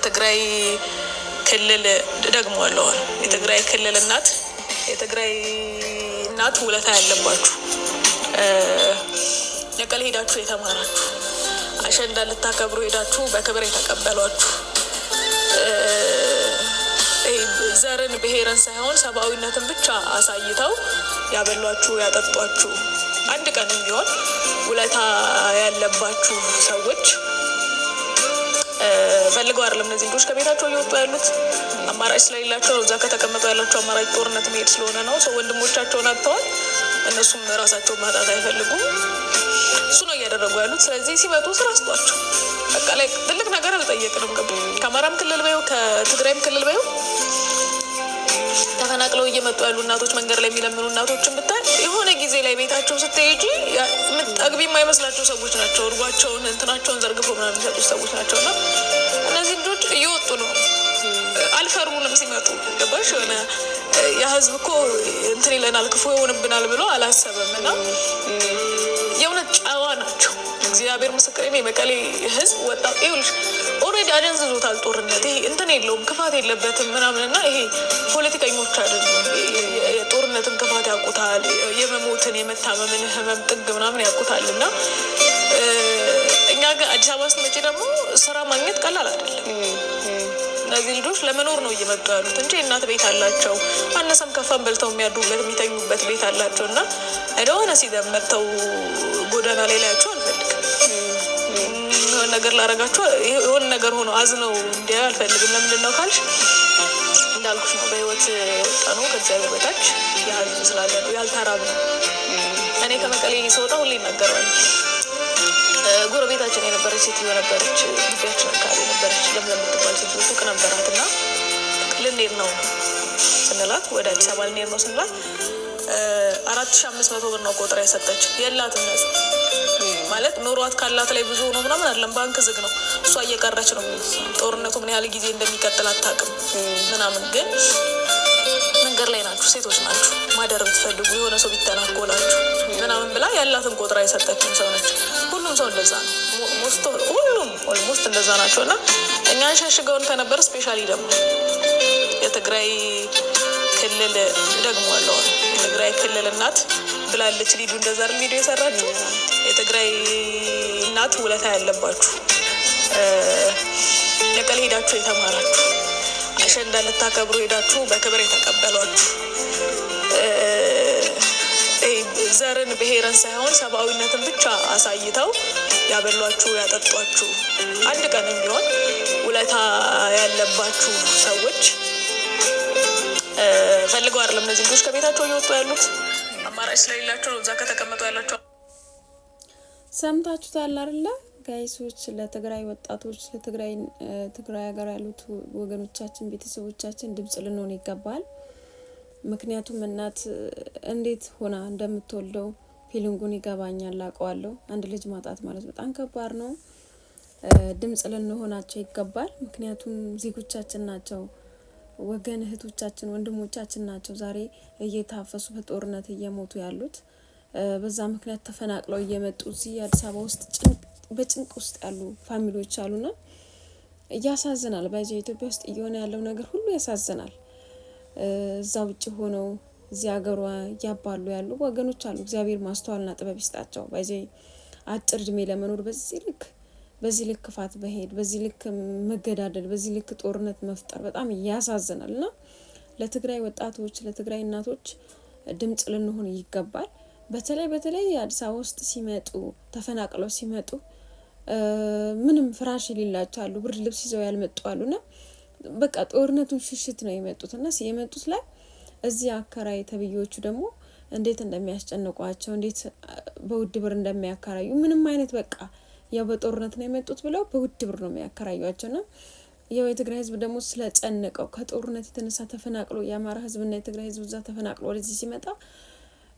የትግራይ ክልል ደግሞዋለሁ የትግራይ ክልል የትግራይ እናት ውለታ ያለባችሁ ነቀል ሄዳችሁ የተማራችሁ አሸንዳ ልታከብሩ ሄዳችሁ በክብር የተቀበሏችሁ ዘርን ብሔርን ሳይሆን ሰብአዊነትን ብቻ አሳይተው ያበሏችሁ ያጠጧችሁ አንድ ቀንም ቢሆን ውለታ ያለባችሁ ሰዎች ፈልገው አይደለም እነዚህ ልጆች ከቤታቸው እየወጡ ያሉት አማራጭ ስለሌላቸው እዛ ከተቀመጡ ያላቸው አማራጭ ጦርነት መሄድ ስለሆነ ነው። ሰው ወንድሞቻቸውን አጥተዋል። እነሱም ራሳቸውን ማጣት አይፈልጉም። እሱ ነው እያደረጉ ያሉት። ስለዚህ ሲመጡ ስራ ስጧቸው። በቃ ላይ ትልቅ ነገር አልጠየቅንም። ከአማራም ክልል በይው ከትግራይም ክልል በይው ተፈናቅለው እየመጡ ያሉ እናቶች መንገድ ላይ የሚለምኑ እናቶችን ብታይ የሆነ ጊዜ ላይ ቤታቸው ስትሄጂ ጠግቢ የማይመስላቸው ሰዎች ናቸው። እርጓቸውን እንትናቸውን ዘርግፈው ምናምን የሚሰጡ ሰዎች ናቸው። እና እነዚህ ልጆች እየወጡ ነው። አልፈርሙንም ሲመጡ ገባሽ? የሆነ የህዝብ እኮ እንትን ይለናል ክፉ ይሆንብናል ብሎ አላሰበም። እና የእውነት ጨዋ ናቸው። እግዚአብሔር ምስክር የመቀሌ ህዝብ ወጣት ይኸውልሽ ኦልሬዲ አደንዝዞታል። ጦርነት ይሄ እንትን የለውም ክፋት የለበትም ምናምን እና ይሄ ፖለቲከኞች አይደሉም። የጦርነትን ክፋት ያውቁታል። የመሞትን የመታመምን ህመም ጥግ ምናምን ያውቁታል። እና እኛ ግን አዲስ አበባ ስትመጪ ደግሞ ስራ ማግኘት ቀላል አይደለም። እነዚህ ልጆች ለመኖር ነው እየመጡ ያሉት እንጂ እናት ቤት አላቸው። አነሰም ከፋም በልተው የሚያድሩበት የሚተኙበት ቤት አላቸው። እና አይደሆነ ሲደመጥተው ጎዳና ላይ ላያቸው አልፈልግም። የሆነ ነገር ላረጋቸው የሆነ ነገር ሆኖ አዝነው እንዲያ አልፈልግም። ለምንድን ነው ካልሽ እንዳልኩሽ ነው። በህይወት ጠኑ ከእግዚአብሔር በታች የህዝብ ስላለ ነው ያልተራብ ነው። እኔ ከመቀሌ ስወጣ ሁሌ ይናገራል። ጎረቤታችን የነበረች ሴትዮ ነበረች። ግቢያችን አካባቢ ነበረች። ለምለም የምትባል ሴትዮ ሱቅ ነበራት። እና ልንሄድ ነው ስንላት ወደ አዲስ አበባ ልንሄድ ነው ስንላት 4500 ብር ነው ቆጥራ የሰጠች። የላትም ነጹ ማለት ኖሯት ካላት ላይ ብዙ ሆኖ ምናምን አይደለም። ባንክ ዝግ ነው። እሷ እየቀረች ነው። ጦርነቱ ምን ያህል ጊዜ እንደሚቀጥል አታውቅም ምናምን። ግን መንገድ ላይ ናችሁ፣ ሴቶች ናችሁ። ማደር ብትፈልጉ የሆነ ሰው ቢተናኮላችሁ ምናምን ብላ ያላትን ቆጥራ የሰጠችን ሰው ነች። ሁሉም ሰው እንደዛ ነው። ሁሉም ኦልሞስት እንደዛ ናቸው። እና እኛን ሸሽገውን ከነበር ስፔሻሊ ደግሞ የትግራይ ክልል ደግሞዋለሁ የትግራይ ክልል እናት ብላለች። ሊዱ እንደዛ አይደል ቪዲዮ የሰራችው? የትግራይ እናት ውለታ ያለባችሁ ነቀል ሄዳችሁ የተማራችሁ አሸንዳ ልታከብሩ ሄዳችሁ በክብር የተቀበሏችሁ ዘርን ብሔርን ሳይሆን ሰብአዊነትን ብቻ አሳይተው ያበሏችሁ ያጠጧችሁ አንድ ቀንም ቢሆን ውለታ ያለባችሁ ሰዎች ፈልገው አይደለም እነዚህ ልጆች ከቤታቸው እየወጡ ያሉት አማራጭ ስለሌላቸው እዛ ከተቀመጡ ያላቸው። ሰምታችሁታል አይደለ ጋይሶች? ለትግራይ ወጣቶች ለትግራይ ሀገር ያሉት ወገኖቻችን ቤተሰቦቻችን ድምጽ ልንሆን ይገባል። ምክንያቱም እናት እንዴት ሆና እንደምትወልደው ፊሊንጉን ይገባኛል፣ አውቀዋለሁ። አንድ ልጅ ማጣት ማለት በጣም ከባድ ነው። ድምጽ ልንሆናቸው ይገባል። ምክንያቱም ዜጎቻችን ናቸው፣ ወገን እህቶቻችን ወንድሞቻችን ናቸው ዛሬ እየታፈሱ በጦርነት እየሞቱ ያሉት። በዛ ምክንያት ተፈናቅለው እየመጡ እዚህ አዲስ አበባ ውስጥ በጭንቅ ውስጥ ያሉ ፋሚሊዎች አሉና ያሳዝናል። በዚህ ኢትዮጵያ ውስጥ እየሆነ ያለው ነገር ሁሉ ያሳዝናል። እዛ ውጭ ሆነው እዚህ ሀገሯ እያባሉ ያሉ ወገኖች አሉ። እግዚአብሔር ማስተዋልና ጥበብ ይስጣቸው። በዚህ አጭር እድሜ ለመኖር በዚህ ልክ ክፋት በሄድ በዚህ ልክ መገዳደል በዚህ ልክ ጦርነት መፍጠር በጣም ያሳዝናል። እና ለትግራይ ወጣቶች ለትግራይ እናቶች ድምጽ ልንሆን ይገባል። በተለይ አዲስ አበባ ውስጥ ሲመጡ ተፈናቅለው ሲመጡ ምንም ፍራሽ የሌላቸው አሉ፣ ብርድ ልብስ ይዘው ያልመጡ አሉና በቃ ጦርነቱን ሽሽት ነው የመጡት። እና የመጡት ላይ እዚህ አከራይ ተብዮቹ ደግሞ እንዴት እንደሚያስጨንቋቸው እንዴት በውድ ብር እንደሚያከራዩ ምንም አይነት በቃ ያው በጦርነት ነው የመጡት ብለው በውድ ብር ነው የሚያከራዩአቸውና ያው የትግራይ ህዝብ ደግሞ ስለጨነቀው ከጦርነት የተነሳ ተፈናቅሎ የአማራ ህዝብና የትግራይ ህዝብ እዛ ተፈናቅሎ ወደዚህ ሲመጣ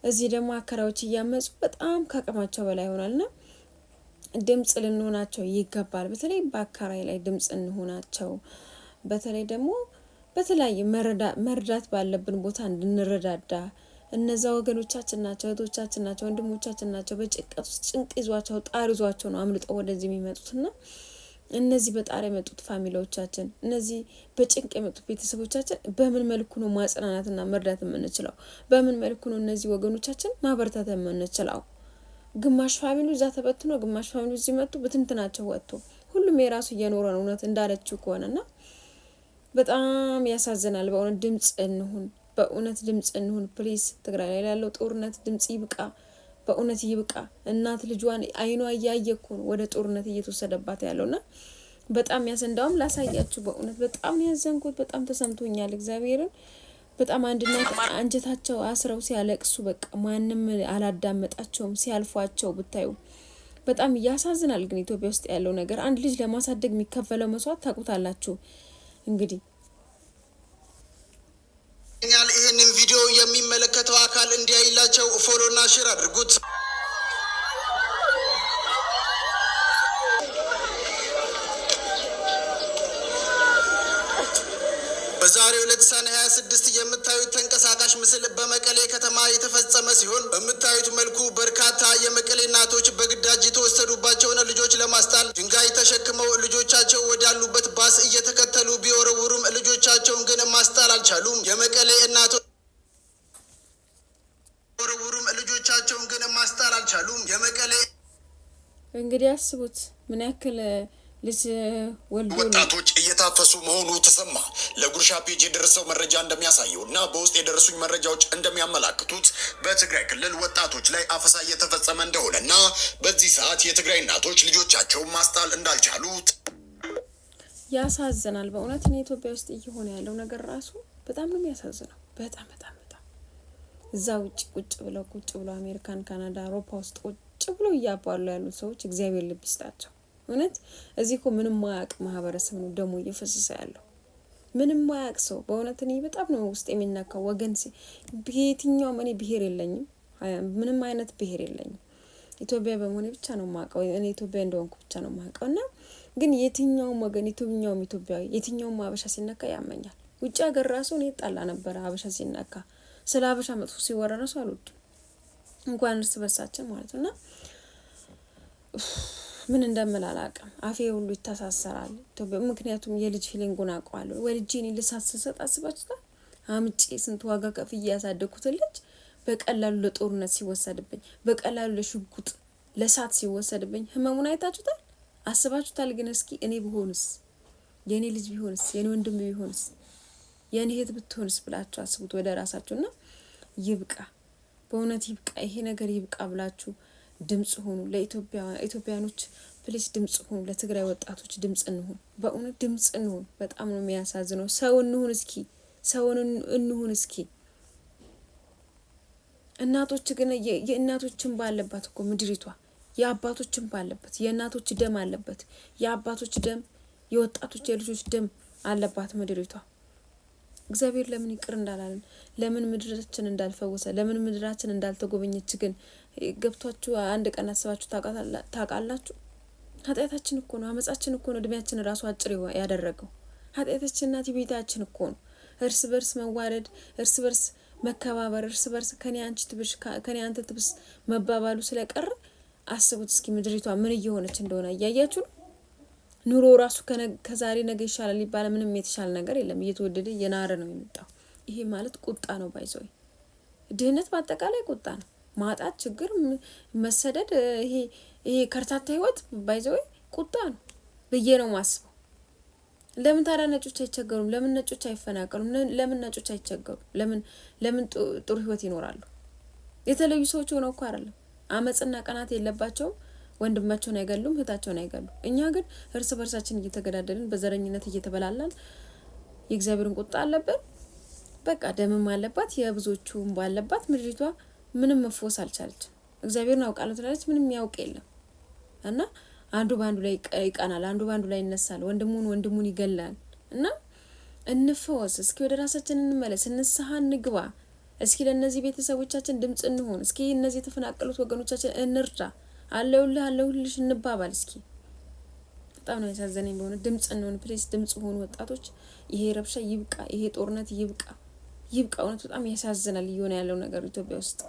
እዚህ ደግሞ አከራዮች እያመጹ በጣም ከአቅማቸው በላይ ሆናልና ድምጽ ልንሆናቸው ይገባል። በተለይ በአከራይ ላይ ድምጽ እንሆናቸው። በተለይ ደግሞ በተለያየ መርዳት ባለብን ቦታ እንድንረዳዳ። እነዛ ወገኖቻችን ናቸው፣ እህቶቻችን ናቸው፣ ወንድሞቻችን ናቸው። በጭንቀት ውስጥ ጭንቅ ይዟቸው ጣር ይዟቸው ነው አምልጠው ወደዚህ የሚመጡትና እነዚህ በጣር የመጡት ፋሚሊዎቻችን፣ እነዚህ በጭንቅ የመጡት ቤተሰቦቻችን በምን መልኩ ነው ማጽናናትና መርዳት የምንችለው? በምን መልኩ ነው እነዚህ ወገኖቻችን ማበረታት የምንችለው? ግማሽ ፋሚሊ እዛ ተበትኖ ግማሽ ፋሚሊ እዚህ መጡ፣ ብትንትናቸው ወጥቶ ሁሉም የራሱ እየኖረ ነው እውነት እንዳለችው ከሆነና በጣም ያሳዝናል። በእውነት ድምጽ እንሁን፣ በእውነት ድምጽ እንሁን ፕሊስ። ትግራይ ላይ ያለው ጦርነት ድምጽ ይብቃ፣ በእውነት ይብቃ። እናት ልጇን አይኗ እያየ እኮ ነው ወደ ጦርነት እየተወሰደባት ያለውና በጣም እንዳውም ላሳያችሁ። በእውነት በጣም ያዘንኩት፣ በጣም ተሰምቶኛል። እግዚአብሔርን በጣም አንድነት አንጀታቸው አስረው ሲያለቅሱ በቃ ማንም አላዳመጣቸውም ሲያልፏቸው ብታዩ በጣም ያሳዝናል። ግን ኢትዮጵያ ውስጥ ያለው ነገር አንድ ልጅ ለማሳደግ የሚከፈለው መስዋዕት ታውቁታላችሁ እንግዲህ። ይህንን ቪዲዮ የሚመለከተው አካል እንዲያይላቸው ፎሎና ሼር አድርጉት። በዛሬው ዕለት ሰኔ 26 የምታዩት ተንቀሳቃሽ ምስል በመቀሌ ከተማ የተፈጸመ ሲሆን በምታዩት መልኩ በርካታ የመቀሌ እናቶች በግዳጅ የተወሰዱባቸውን ልጆች ለማስጣል ድንጋይ ተሸክመው ልጆቻቸው ወዳሉበት ባስ እየተከተሉ ቢወረውሩም ልጆቻቸውን ግን ማስጣል አልቻሉም። የመቀሌ እናቶች የመቀሌ እንግዲህ አስቡት ምን ያክል ልጅ ወልዶ ወጣቶች እየታፈሱ መሆኑ ተሰማ። ለጉርሻ ፔጅ የደረሰው መረጃ እንደሚያሳየው እና በውስጥ የደረሱኝ መረጃዎች እንደሚያመላክቱት በትግራይ ክልል ወጣቶች ላይ አፈሳ እየተፈጸመ እንደሆነ እና በዚህ ሰዓት የትግራይ እናቶች ልጆቻቸውን ማስጣል እንዳልቻሉት ያሳዝናል። በእውነት እኔ ኢትዮጵያ ውስጥ እየሆነ ያለው ነገር ራሱ በጣም ነው የሚያሳዝነው። በጣም እዛ ውጭ ቁጭ ብለው አሜሪካን፣ ካናዳ፣ አውሮፓ ውስጥ ቁጭ ብለው እያባሉ ያሉት ሰዎች እግዚአብሔር ልብ ይስጣቸው። እውነት እዚህ እኮ ምንም ማያቅ ማህበረሰብ ነው ደሞ እየፈሰሰ ያለው። ምንም ማያቅ ሰው በእውነት እኔ በጣም ነው ውስጥ የሚናካው። ወገን በየትኛውም እኔ ብሄር የለኝም፣ ምንም አይነት ብሄር የለኝም። ኢትዮጵያ በመሆኔ ብቻ ነው የማውቀው። እኔ ኢትዮጵያ እንደሆንኩ ብቻ ነው የማውቀው። እና ግን የትኛውም ወገን የትኛውም ኢትዮጵያዊ የትኛውም አበሻ ሲነካ ያመኛል። ውጭ ሀገር ራሱ እኔ ጣላ ነበር አበሻ ሲነካ። ስለ አበሻ መጥፎ ሲወራ ራሱ አልወድም፣ እንኳን እርስ በርሳችን ማለት ነውና ምን እንደምል አላውቅም። አፌ ሁሉ ይተሳሰራል። ምክንያቱም የልጅ ፊሊንጉን አውቀዋለሁ። ወልጄ እኔ ልሳስሰጥ አስባችሁታል? አምጬ ስንት ዋጋ ከፍዬ ያሳደኩት ልጅ በቀላሉ ለጦርነት ሲወሰድብኝ፣ በቀላሉ ለሽጉጥ ለሳት ሲወሰድብኝ ህመሙን አይታችሁታል? አስባችሁታል? ግን እስኪ እኔ ብሆንስ፣ የኔ ልጅ ቢሆንስ፣ የኔ ወንድም ቢሆንስ፣ የኔ እህት ብትሆንስ ብላችሁ አስቡት ወደ ራሳችሁና ይብቃ፣ በእውነት ይብቃ፣ ይሄ ነገር ይብቃ ብላችሁ ድምጽ ሆኑ። ለኢትዮጵያኖች ፕሊስ ድምጽ ሆኑ። ለትግራይ ወጣቶች ድምጽ እንሁን፣ በእውነት ድምጽ እንሁን። በጣም ነው የሚያሳዝነው። ሰው እንሁን እስኪ፣ ሰውን እንሁን እስኪ። እናቶች ግን የእናቶችን ባለባት እኮ ምድሪቷ የአባቶችን ባለበት የእናቶች ደም አለበት። የአባቶች ደም፣ የወጣቶች የልጆች ደም አለባት ምድሪቷ። እግዚአብሔር ለምን ይቅር እንዳላለን፣ ለምን ምድራችን እንዳልፈወሰ፣ ለምን ምድራችን እንዳልተጎበኘች ግን ገብቷችሁ አንድ ቀን አስባችሁ ታውቃላችሁ? ኃጢአታችን እኮ ነው፣ አመጻችን እኮ ነው እድሜያችን ራሱ አጭር ያደረገው። ኃጢአታችንና ትዕቢታችን እኮ ነው። እርስ በርስ መዋደድ፣ እርስ በርስ መከባበር፣ እርስ በርስ ከኔ አንቺ ትብሽ ከኔ አንተ ትብስ መባባሉ ስለቀረ አስቡት እስኪ ምድሪቷ ምን እየሆነች እንደሆነ እያያችሁ ነው። ኑሮ ራሱ ከዛሬ ነገ ይሻላል ይባላል። ምንም የተሻለ ነገር የለም። እየተወደደ እየናረ ነው የመጣው። ይሄ ማለት ቁጣ ነው። ባይዘው ድህነት በአጠቃላይ ቁጣ ነው። ማጣት፣ ችግር፣ መሰደድ፣ ይሄ ከርታታ ህይወት ባይዘው ቁጣ ነው ብዬ ነው ማስበው። ለምን ታዲያ ነጮች አይቸገሩም? ለምን ነጮች አይፈናቀሉም? ለምን ነጮች አይቸገሩም? ለምን ጥሩ ህይወት ይኖራሉ? የተለዩ ሰዎች ሆነው እኮ አይደለም። አመጽና ቀናት የለባቸውም። ወንድማቸውን አይገሉም፣ እህታቸውን አይገሉም። እኛ ግን እርስ በርሳችን እየተገዳደልን በዘረኝነት እየተበላላን የእግዚአብሔርን ቁጣ አለብን። በቃ ደምም አለባት፣ የብዙዎቹም ባለባት ምድሪቷ ምንም መፎስ አልቻለችም። እግዚአብሔርን አውቃለሁ ትላለች፣ ምንም ያውቅ የለም። እና አንዱ ባንዱ ላይ ይቀናል፣ አንዱ ባንዱ ላይ ይነሳል፣ ወንድሙን ይገላል። እና እንፈወስ እስኪ፣ ወደ ራሳችን እንመለስ፣ እንስሐ እንግባ እስኪ፣ ለእነዚህ ቤተሰቦቻችን ድምጽ እንሆን እስኪ፣ እነዚህ የተፈናቀሉት ወገኖቻችን እንርዳ፣ አለሁልሽ እንባባል እስኪ። በጣም ነው ያሳዘነኝ በሆነ ድምጽ እንሆን ፕሊስ፣ ድምጽ ሆኑ ወጣቶች። ይሄ ረብሻ ይብቃ፣ ይሄ ጦርነት ይብቃ። እውነት በጣም ያሳዝናል እየሆነ ያለው ነገር ኢትዮጵያ ውስጥ።